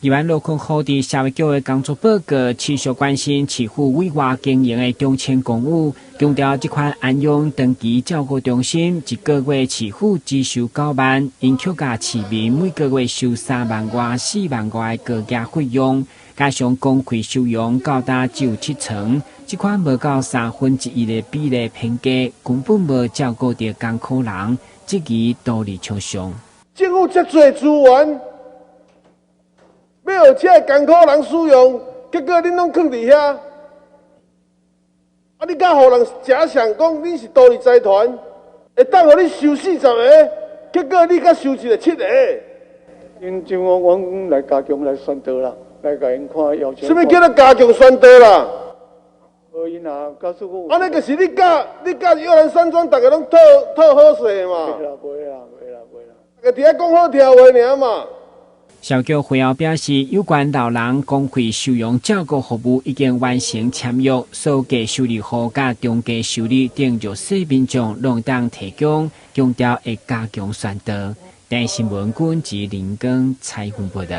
台湾劳工福利社会局的工作报告持续关心市府委外经营的中青公寓，强调这款安养长期照顾中心一个月市府只收9万，因却甲市民每个月收3万外、4万外的高价费用，加上公费收容高达只有70%，这款无到1/3的比例偏低，根本无照顾到艰苦人，质疑道理相上。政府这多资源。要而且艰苦人使用，结果恁拢囥伫遐，你甲互人假想讲恁是独立财团，会当互你收40个，结果你甲收一个7个。因政府阮来加强来宣导啦，来甲因看要求。什么叫做加强宣导啦？因啊，告诉我。安尼就是你甲摇篮山庄，大家拢讨好势嘛。袂啦，大家伫遐讲好听话尔嘛。社局会后表示，有关老人公费收容照顾服务已经完成签约，所价收入户甲中价收入等弱势民众拢当提供，强调会加强宣导。台新闻军及林根采访报道。